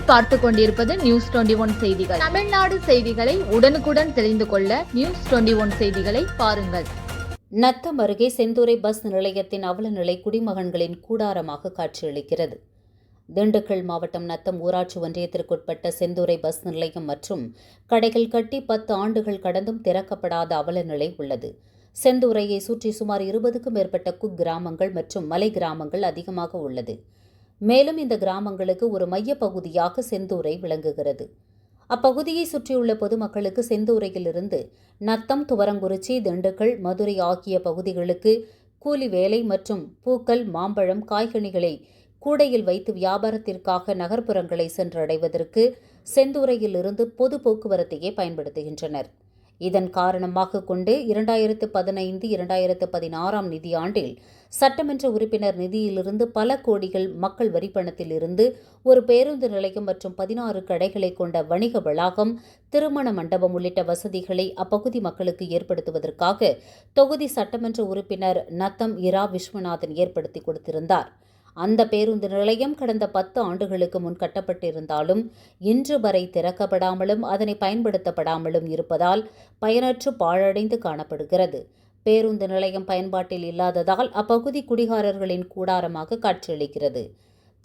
நீங்கள் பார்த்துக் கொண்டிருப்பது நியூஸ் 21 செய்திகள். தமிழ்நாடு செய்திகளை உடனுக்குடன் தெரிந்து கொள்ள நியூஸ் 21 செய்திகளை பாருங்கள். நத்தம் அருகே செந்துறை பஸ் நிலையத்தின் அவலநிலை குடிமகன்களின் கூடாரமாக காட்சியளிக்கிறது. திண்டுக்கல் மாவட்டம் நத்தம் ஊராட்சி ஒன்றியத்திற்குட்பட்ட செந்துறை பஸ் நிலையம் மற்றும் கடைகள் கட்டி 10 ஆண்டுகள் கடந்தும் திறக்கப்படாத அவலநிலை உள்ளது. செந்துறையை சுற்றி சுமார் 20க்கும் மேற்பட்ட குக்கிராமங்கள் மற்றும் மலை கிராமங்கள் அதிகமாக உள்ளது. மேலும் இந்த கிராமங்களுக்கு ஒரு மைய பகுதியாக செந்தூரை விளங்குகிறது. அப்பகுதியை சுற்றியுள்ள பொதுமக்களுக்கு செந்தூரையிலிருந்து நத்தம், துவரங்குறிச்சி, திண்டுக்கல், மதுரை ஆகிய பகுதிகளுக்கு கூலி வேலை மற்றும் பூக்கள், மாம்பழம், காய்கனிகளை கூடையில் வைத்து வியாபாரத்திற்காக நகர்ப்புறங்களை சென்றடைவதற்கு செந்தூரையிலிருந்து பொது போக்குவரத்தையே பயன்படுத்துகின்றனர். இதன் காரணமாக கொண்டு 2015-2016 நிதியாண்டில் சட்டமன்ற உறுப்பினர் நிதியிலிருந்து பல கோடிகள் மக்கள் வரிப்பணத்திலிருந்து ஒரு பேருந்து நிலையம் மற்றும் 16 கடைகளை கொண்ட வணிக வளாகம், திருமண மண்டபம் உள்ளிட்ட வசதிகளை அப்பகுதி மக்களுக்கு ஏற்படுத்துவதற்காக தொகுதி சட்டமன்ற உறுப்பினர் நத்தம் இரா விஸ்வநாதன் ஏற்படுத்தி கொடுத்திருந்தார். அந்த பேருந்து நிலையம் கடந்த 10 ஆண்டுகளுக்கு முன் கட்டப்பட்டிருந்தாலும் இன்று வரை திறக்கப்படாமலும் அதனை பயன்படுத்தப்படாமலும் இருப்பதால் பயனற்று பாழடைந்து காணப்படுகிறது. பேருந்து நிலையம் பயன்பாட்டில் இல்லாததால் அப்பகுதி குடிகாரர்களின் கூடாரமாக காட்சியளிக்கிறது.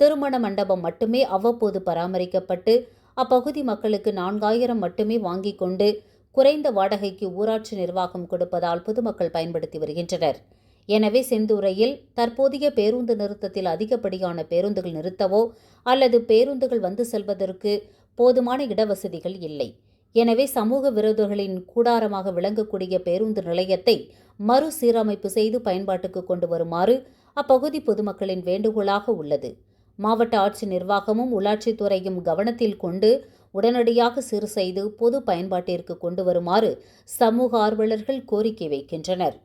திருமண மண்டபம் மட்டுமே அவ்வப்போது பராமரிக்கப்பட்டு அப்பகுதி மக்களுக்கு 4000 மட்டுமே வாங்கிக் கொண்டு குறைந்த வாடகைக்கு ஊராட்சி நிர்வாகம் கொடுப்பதால் பொதுமக்கள் பயன்படுத்தி வருகின்றனர். எனவே செந்தூரையில் தற்போதைய பேருந்து நிறுத்தத்தில் அதிகப்படியான பேருந்துகள் நிறுத்தவோ அல்லது பேருந்துகள் வந்து செல்வதற்கு போதுமான இடவசதிகள் இல்லை. எனவே சமூக விரோதிகளின் கூடாரமாக விளங்கக்கூடிய பேருந்து நிலையத்தை மறுசீரமைப்பு செய்து பயன்பாட்டுக்கு கொண்டு வருமாறு அப்பகுதி பொதுமக்களின் வேண்டுகோளாக உள்ளது. மாவட்ட ஆட்சி நிர்வாகமும் உள்ளாட்சித்துறையும் கவனத்தில் கொண்டு உடனடியாக சீர் செய்து பொது பயன்பாட்டிற்கு கொண்டு வருமாறு சமூக ஆர்வலர்கள் கோரிக்கை வைக்கின்றனர்.